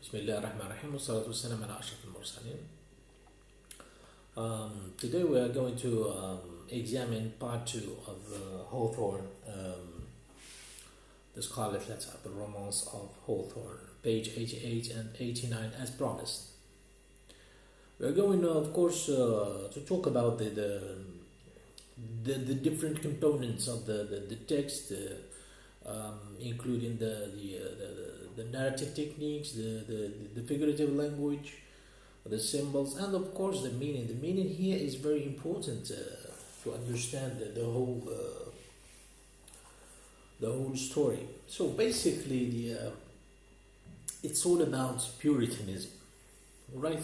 بسم الله الرحمن الرحيم والصلاة والسلام على أشرف المرسلين. Today we are going to examine part 2 of Hawthorne, the Scarlet Letter, the romance of Hawthorne, page 88 and 89 as promised. We are going, of course, to talk about the different components of the text, including the narrative techniques, the figurative language, the symbols, and of course the meaning. The meaning here is very important to understand the whole story. So basically, it's all about Puritanism, right?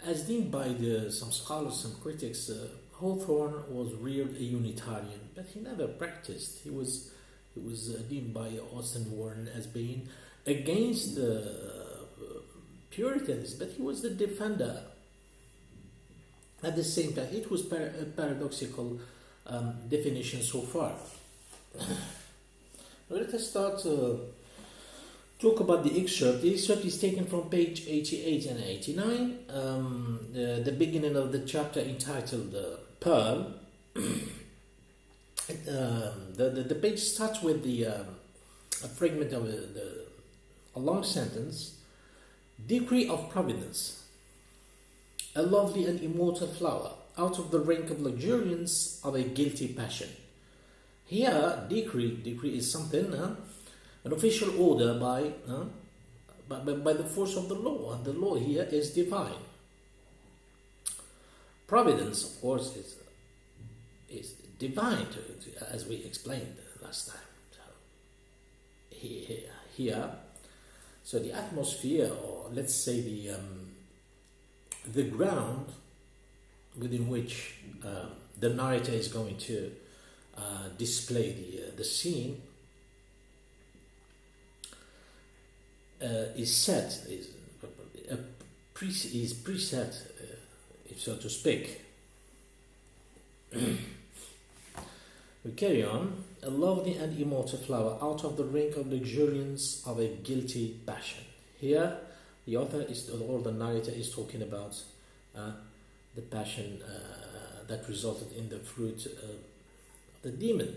As deemed by some scholars, some critics, Hawthorne was reared a Unitarian, but he never practiced. He was deemed by Austin Warren as being against Puritanism, but he was the defender. At the same time, it was a paradoxical definition so far. Let us start talk about the excerpt. The excerpt is taken from page 88 and 89, the beginning of the chapter entitled Pearl. The page starts with a fragment of a long sentence. Decree of Providence, a lovely and immortal flower, out of the rank of luxuriance of a guilty passion. Here, decree is something, an official order by the force of the law, and the law here is divine. Providence, of course, is divine, as we explained last time. So here, so the atmosphere, or let's say the ground within which the narrator is going to display the scene is preset, if so to speak. We carry on. A lovely and immortal flower, out of the rank of luxuriance of a guilty passion. Here, the author or the narrator is talking about the passion that resulted in the fruit of the demon,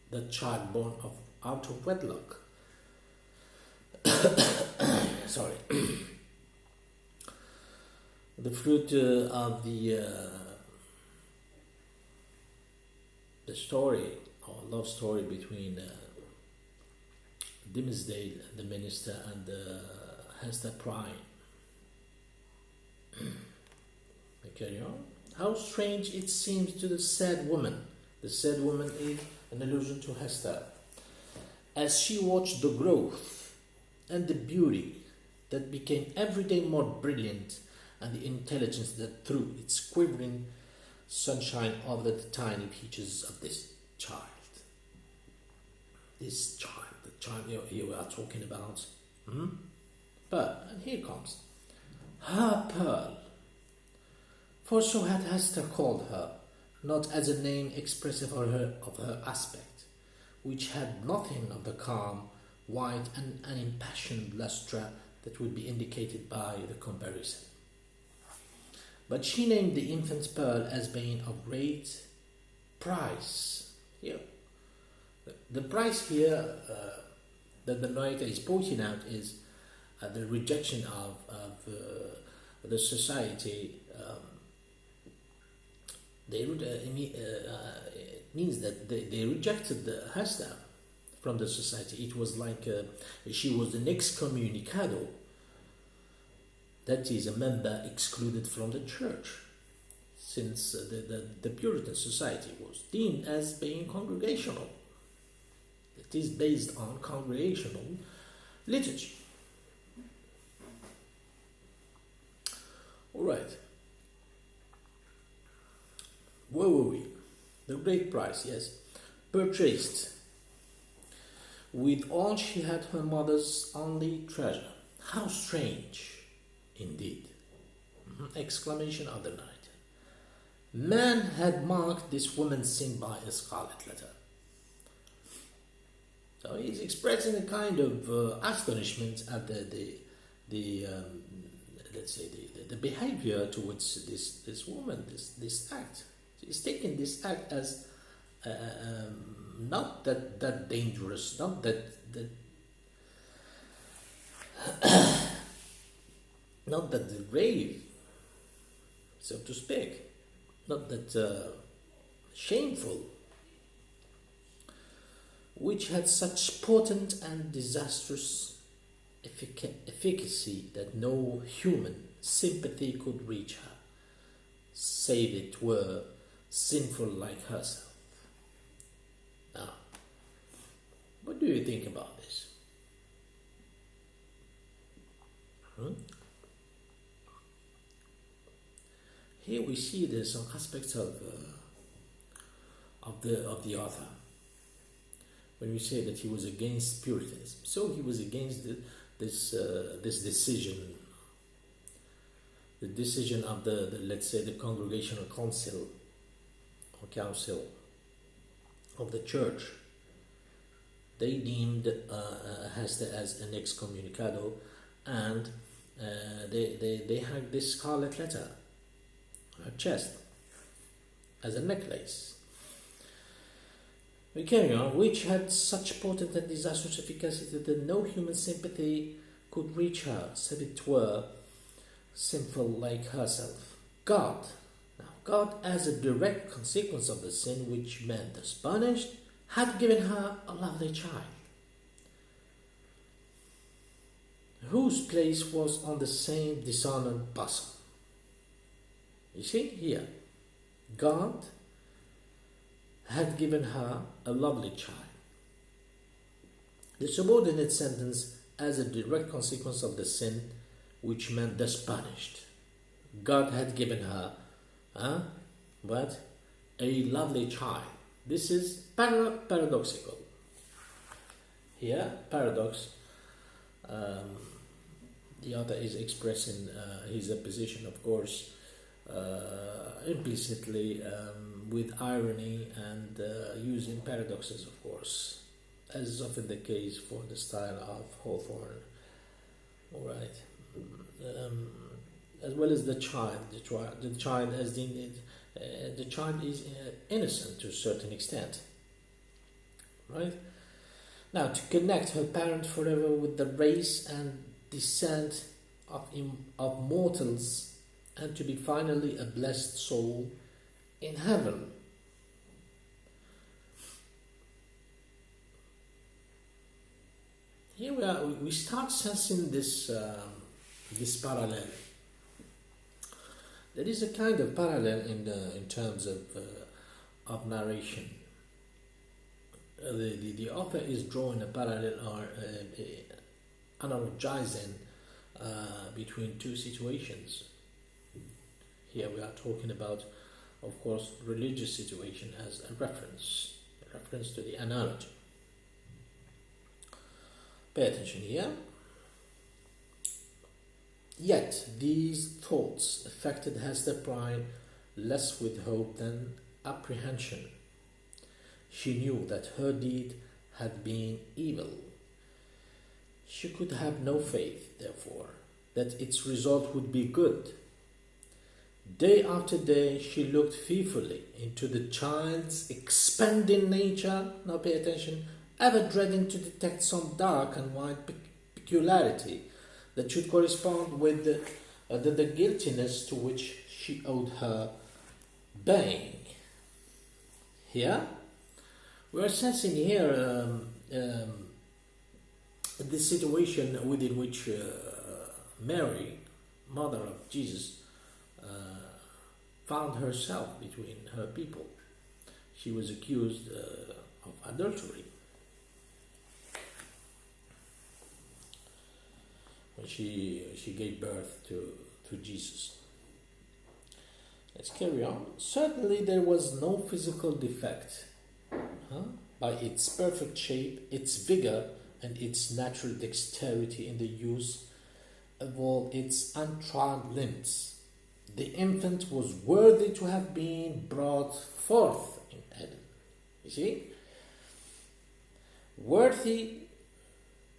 the child born out of wedlock. Sorry. The fruit of the story, or love story, between Dimmesdale, the minister, and Hester Prynne. We carry on. How strange it seems to the sad woman. The sad woman is an allusion to Hester. As she watched the growth and the beauty that became every day more brilliant, and the intelligence that threw its quivering sunshine over the tiny peaches of this child. The child here we are talking about. Pearl, and here comes her Pearl. For so had Hester called her, not as a name expressive of her aspect, which had nothing of the calm, white, and unimpassioned lustre that would be indicated by the comparison. But she named the infant Pearl as being of great price. Here, the price here that the narrator is pointing out is the rejection of the society. It means that they rejected Hester from the society. It was like she was an excommunicado. That is, a member excluded from the church, since the Puritan society was deemed as being congregational. It is based on congregational liturgy. All right. Where were we? The great price, yes. Purchased with all she had, her mother's only treasure. How strange! Indeed. Exclamation of the night. Man had marked this woman's sin by a scarlet letter. So he's expressing a kind of astonishment at the let's say the behavior towards this woman, this act. He's taking this act as not that dangerous, not that not that grave, so to speak, not that shameful, which had such potent and disastrous efficacy that no human sympathy could reach her, save it were sinful like herself. Now, what do you think about this? Here we see there's some aspects of the author. When we say that he was against Puritanism, so he was against this decision, the decision of the let's say the Congregational Council or Council of the Church. They deemed Hester as an excommunicado, and they had this Scarlet Letter on her chest as a necklace. We carry on, which had such potent and disastrous efficacy that no human sympathy could reach her, save it were sinful like herself. God, as a direct consequence of the sin which man thus punished, had given her a lovely child, whose place was on the same dishonored bosom. You see here, God had given her a lovely child. The subordinate sentence, as a direct consequence of the sin which man thus punished. God had given her, what? A lovely child. This is paradoxical. Here, paradox. The author is expressing his position, of course, implicitly, with irony and using paradoxes, of course, as is often the case for the style of Hawthorne. All right, as well as the child. The child as the child is innocent to a certain extent. Right. Now, to connect her parent forever with the race and descent of mortals, and to be finally a blessed soul in heaven. Here we start sensing this parallel. There is a kind of parallel in terms of narration. The author is drawing a parallel or analogizing between two situations. Here we are talking about, of course, religious situation as a reference to the analogy. Pay attention here. Yet these thoughts affected Hester Prynne less with hope than apprehension. She knew that her deed had been evil. She could have no faith, therefore, that its result would be good. Day after day she looked fearfully into the child's expanding nature, now pay attention, ever dreading to detect some dark and wide peculiarity that should correspond with the guiltiness to which she owed her being. Here, we are sensing here the situation within which Mary, mother of Jesus, found herself between her people. She was accused of adultery when she gave birth to Jesus. Let's carry on. Certainly there was no physical defect. By its perfect shape, its vigor, and its natural dexterity in the use of all its untried limbs, the infant was worthy to have been brought forth in Eden. You see? worthy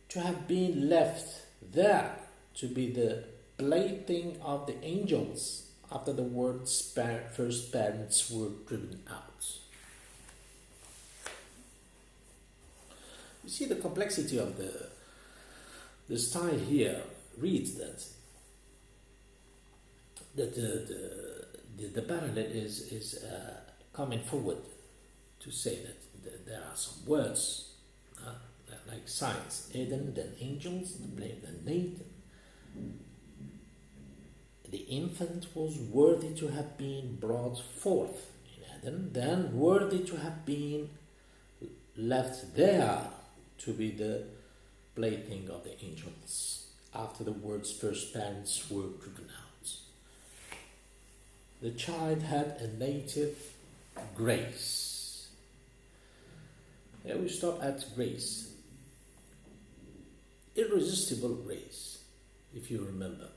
to have been left there to be the plaything of the angels after the world's first parents were driven out. You see the complexity of the style here reads that the parallel is coming forward to say that there are some words like signs, Eden, then angels, then Nathan. The infant was worthy to have been brought forth in Eden, then worthy to have been left there to be the plaything of the angels after the world's first parents were driven out. The child had a native grace. Here we stop at grace. Irresistible grace, if you remember.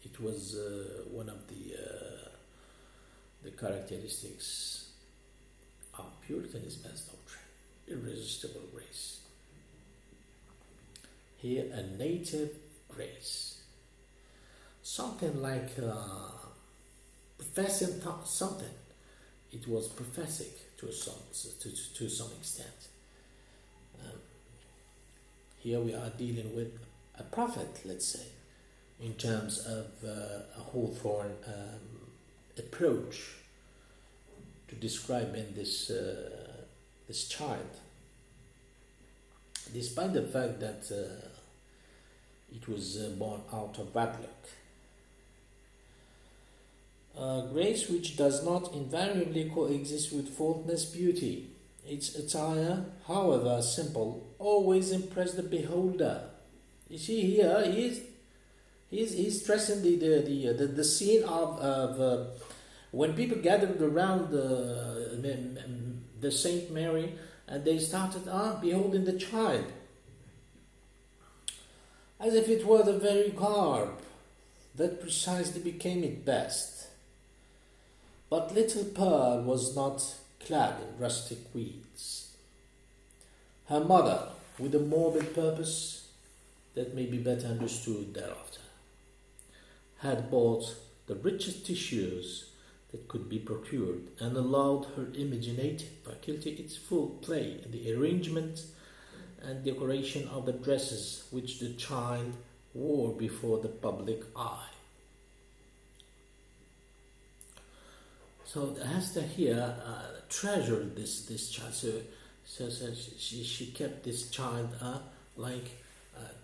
It was one of the characteristics of Puritanism as doctrine. Irresistible grace. Here, a native grace. Something like professing something. It was prophetic to some extent. Here we are dealing with a prophet, let's say, in terms of a Hawthorne approach to describing this child, despite the fact that it was born out of wedlock. Grace which does not invariably coexist with faultless beauty. Its attire, however simple, always impressed the beholder. You see here, he's stressing the scene of when people gathered around the Saint Mary and they started beholding the child, as if it were the very garb that precisely became it best. But little Pearl was not clad in rustic weeds. Her mother, with a morbid purpose that may be better understood thereafter, had bought the richest tissues that could be procured and allowed her imaginative faculty its full play in the arrangement and decoration of the dresses which the child wore before the public eye. So Hester here treasured this child. So she kept this child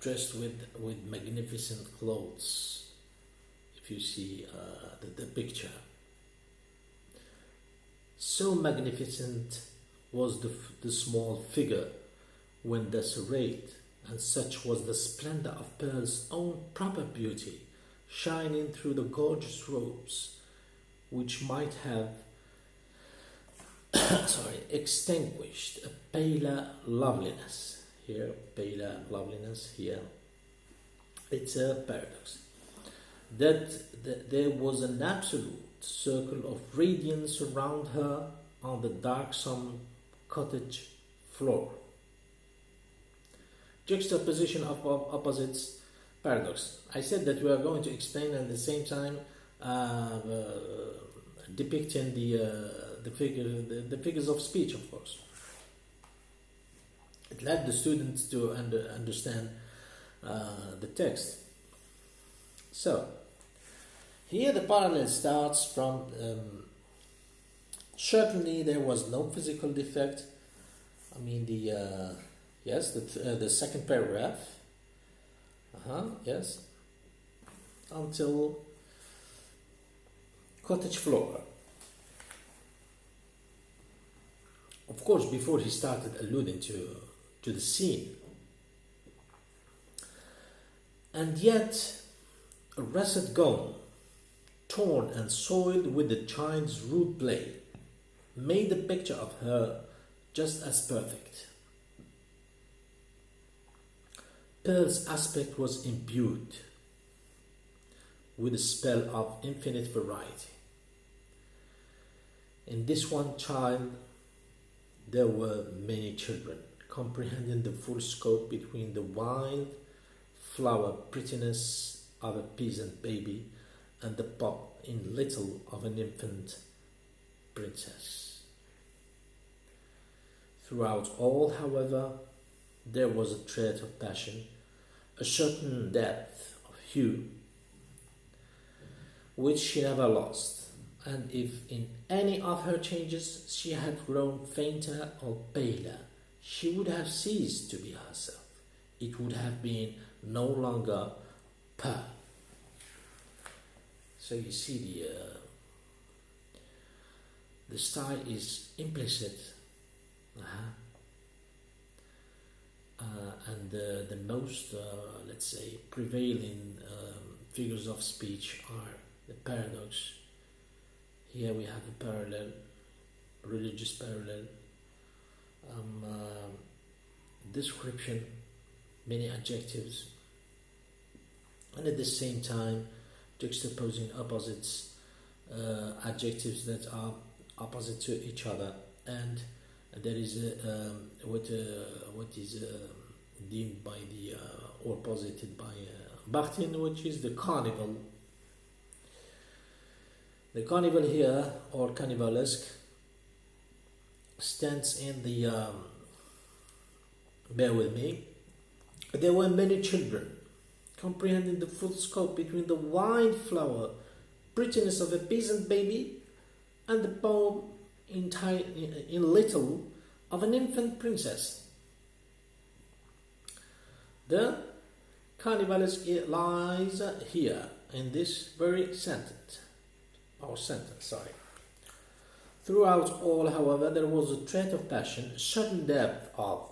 dressed with magnificent clothes. If you see the picture, so magnificent was the small figure when thus arrayed, and such was the splendor of Pearl's own proper beauty, shining through the gorgeous robes, which might have extinguished a paler loveliness. Here, paler loveliness, here. It's a paradox. That there was an absolute circle of radiance around her on the darksome cottage floor. Juxtaposition of opposites, paradox. I said that we are going to explain and at the same time depicting the figures of speech, of course. It led the students to understand the text. So, here the parallel starts from certainly there was no physical defect. I mean the second paragraph. Yes. Until cottage floor. Of course, before he started alluding to the scene. And yet, a russet gown, torn and soiled with the child's rude play, made the picture of her just as perfect. Pearl's aspect was imbued with a spell of infinite variety. In this one child, there were many children comprehending the full scope between the wild flower prettiness of a peasant baby and the pop in little of an infant princess. Throughout all, however, there was a trait of passion, a certain depth of hue, which she never lost, and if in any of her changes she had grown fainter or paler, she would have ceased to be herself. It would have been no longer Pearl. So you see the style is implicit, and the most, let's say, prevailing figures of speech are the paradox. Here we have a parallel, religious parallel, description, many adjectives, and at the same time juxtaposing opposites, adjectives that are opposite to each other, and there is what is deemed by the or posited by Bakhtin, which is the carnival. The carnival here, or carnivalesque, stands in the bear with me. There were many children, comprehending the full scope between the wildflower prettiness of a peasant baby and the poem in little of an infant princess. The carnivalesque lies here in this very sentence. Throughout all, however, there was a trait of passion, a certain depth of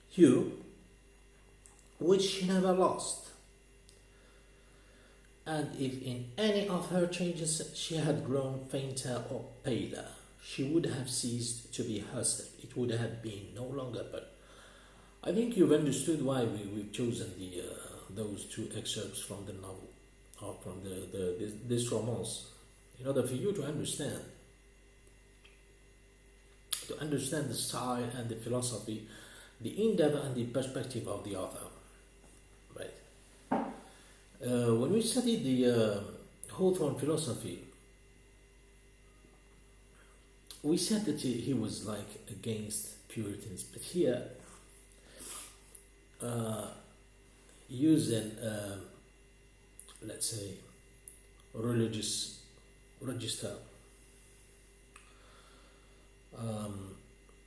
hue, which she never lost. And if in any of her changes she had grown fainter or paler, she would have ceased to be herself. It would have been no longer. But I think you've understood why we've chosen those two excerpts from the novel, or from this romance, in order for you to understand the style and the philosophy, the endeavor and the perspective of the author. Right. When we studied the Hawthorne philosophy, we said that he was like against Puritans, but here using let's say religious register,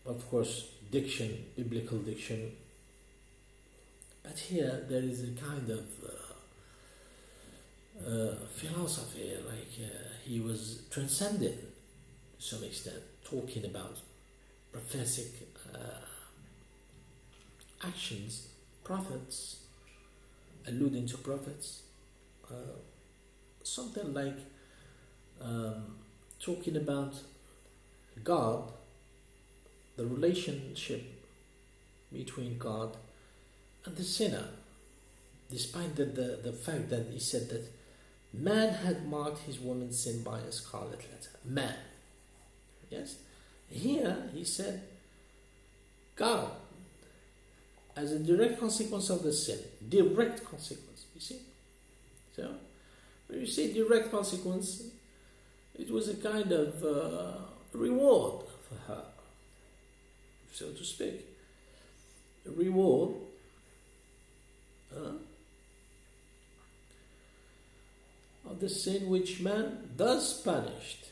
of course diction, biblical diction, but here there is a kind of philosophy, like he was transcendent to some extent, talking about prophetic actions, prophets, alluding to prophets, something like talking about God, the relationship between God and the sinner, despite the fact that he said that man had marked his woman's sin by a scarlet letter. Man. Yes? Here he said God as a direct consequence of the sin. Direct consequence, you see? So, when you say direct consequence, it was a kind of reward for her, so to speak. A reward of the sin which man thus punished,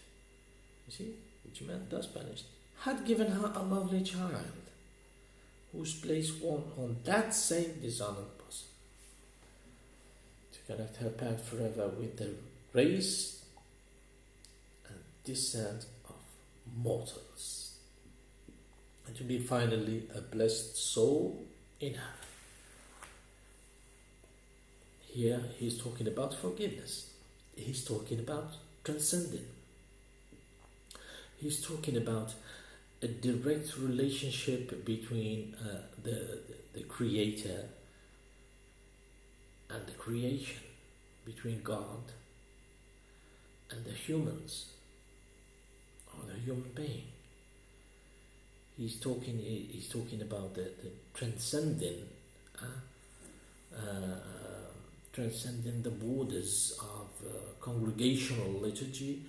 you see, which man thus punished, had given her a lovely child, whose place won on that same dishonored bosom, to connect her path forever with the race and descent of mortals, and to be finally a blessed soul in heaven. Here he's talking about forgiveness. He's talking about transcending. He's talking about a direct relationship between the Creator and the creation, between God and the humans, or the human being. he's talking about the transcending, transcending the borders of congregational liturgy,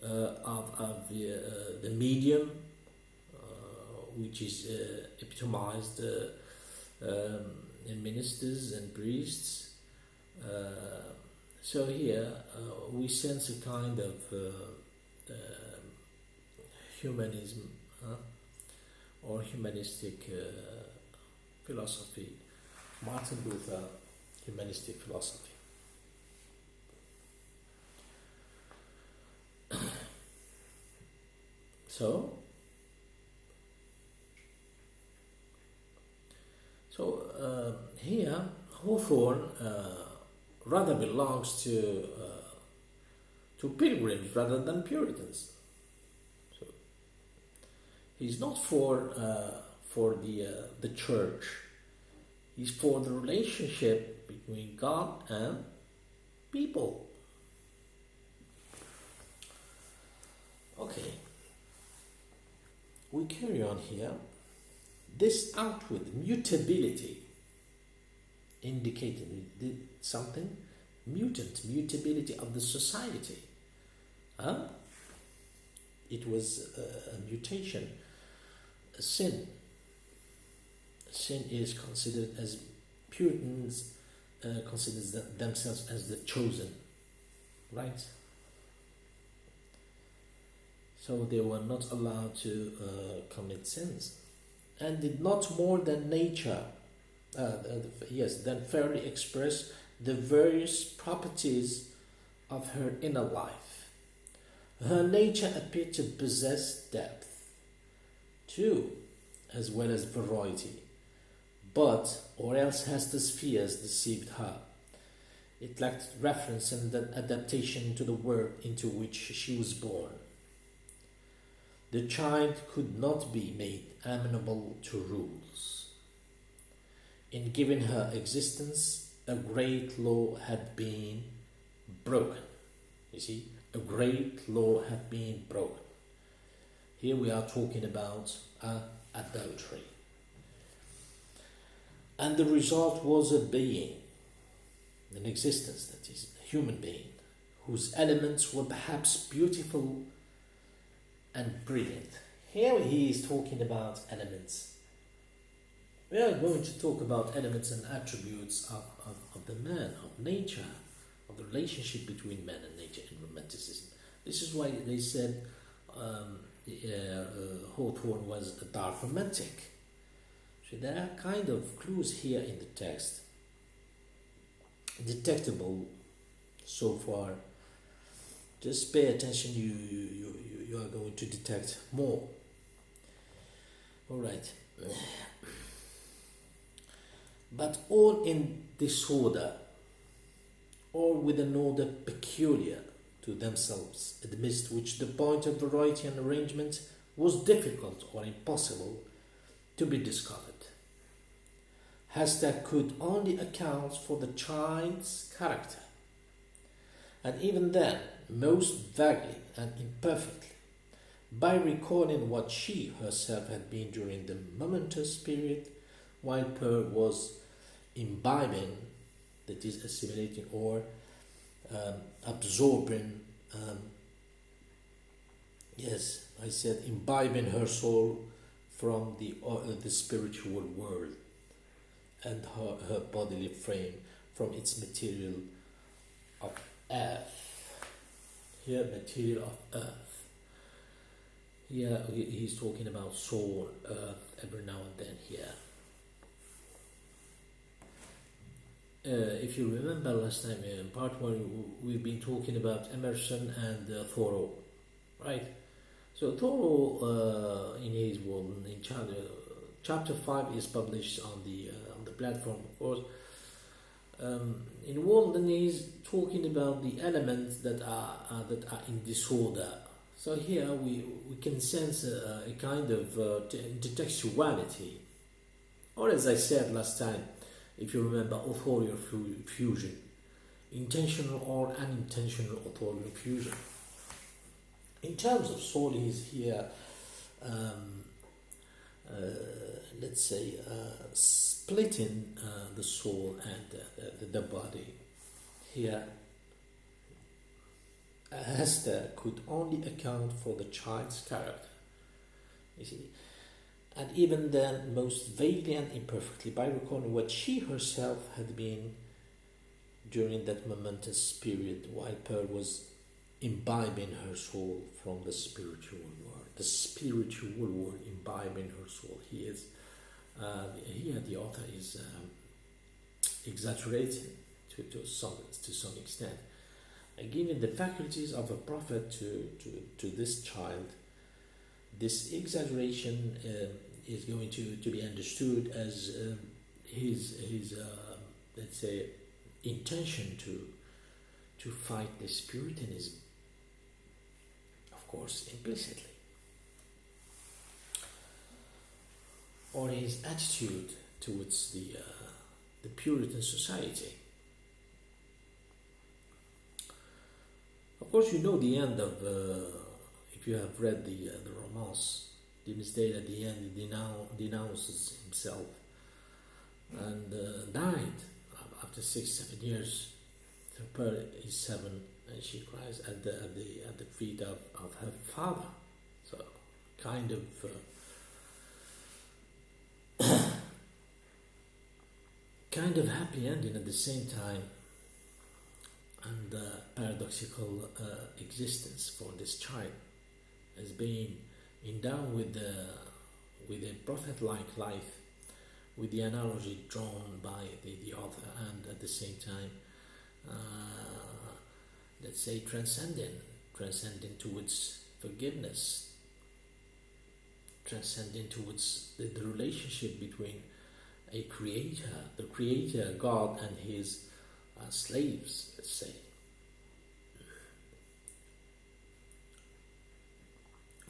of the medium, which is epitomized in ministers and priests. So here we sense a kind of humanism or humanistic philosophy, Martin Luther humanistic philosophy. So here Hawthorne rather belongs to pilgrims rather than Puritans. So he's not for the church. He's for the relationship between God and people. Okay, we carry on here. This outward mutability indicated something, mutability of the society. It was a mutation, a sin. Sin is considered, as Puritans considers themselves as the chosen, right? So they were not allowed to commit sins, and did not more than than fairly express the various properties of her inner life. Her nature appeared to possess depth, too, as well as variety. But, or else Hester's fears deceived her. It lacked reference and adaptation to the world into which she was born. The child could not be made amenable to rules. In giving her existence, a great law had been broken. You see, a great law had been broken. Here we are talking about adultery. And the result was a being, an existence, that is, a human being, whose elements were perhaps beautiful and brilliant. Here he is talking about elements. We are going to talk about elements and attributes of the man, of nature, of the relationship between man and nature in Romanticism. This is why they said Hawthorne was a dark romantic. So there are kind of clues here in the text, detectable so far. Just pay attention, you are going to detect more. All right. But all in disorder, or with an order peculiar to themselves, amidst which the point of variety and arrangement was difficult or impossible to be discovered. Hester could only account for the child's character, and even then most vaguely and imperfectly, by recalling what she herself had been during the momentous period while Pearl was imbibing, that is, assimilating or absorbing, imbibing her soul from the spiritual world, and her bodily frame from its material of earth. Here, material of earth. Here he's talking about soul, earth, every now and then here. If you remember last time in part 1, we've been talking about Emerson and Thoreau, right? So Thoreau, in his world, in chapter 5 is published on the platform, of course. In Walden, he's talking about the elements that are in disorder. So here we can sense a kind of intertextuality, or as I said last time, if you remember, authorial fusion, intentional or unintentional authorial fusion. In terms of soul, he's here let's say, splitting the soul and the body. Here, Hester could only account for the child's character, you see, and even then most vaguely and imperfectly by recalling what she herself had been during that momentous period while Pearl was imbibing her soul from the spiritual world. The spiritual world imbibing her soul. Here the author is exaggerating to some extent. Giving the faculties of a prophet to this child, this exaggeration is going to be understood as his let's say, intention to fight this Puritanism, of course, implicitly, or his attitude towards the Puritan society. Of course, you know the end of, if you have read the romance, Doomsday. At the end he denounces himself and died after 6-7 years. So Pearl is 7 and she cries at the feet of her father. So kind of kind of happy ending at the same time, and paradoxical existence for this child as being endowed with a prophet-like life, with the analogy drawn by the author, and at the same time, let's say, transcending towards forgiveness, transcending towards the relationship between the creator God, and his slaves, let's say.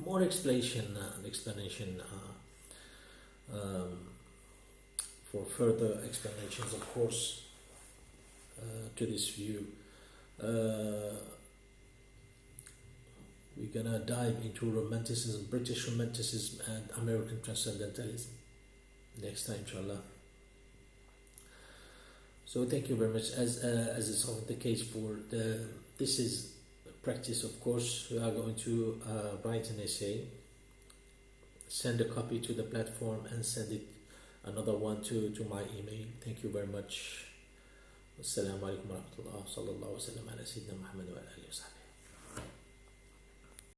More explanation for further explanations, of course, to this view. We're gonna dive into romanticism, British romanticism and American transcendentalism next time, inshallah. So thank you very much. As is often the case for this is practice, of course. We are going to write an essay, send a copy to the platform, and send it another one to my email. Thank you very much. Wassalamu alaikum warahmatullahi sallallahu wa sallam ala sayyidina Muhammad wa alihi wa sahbihi.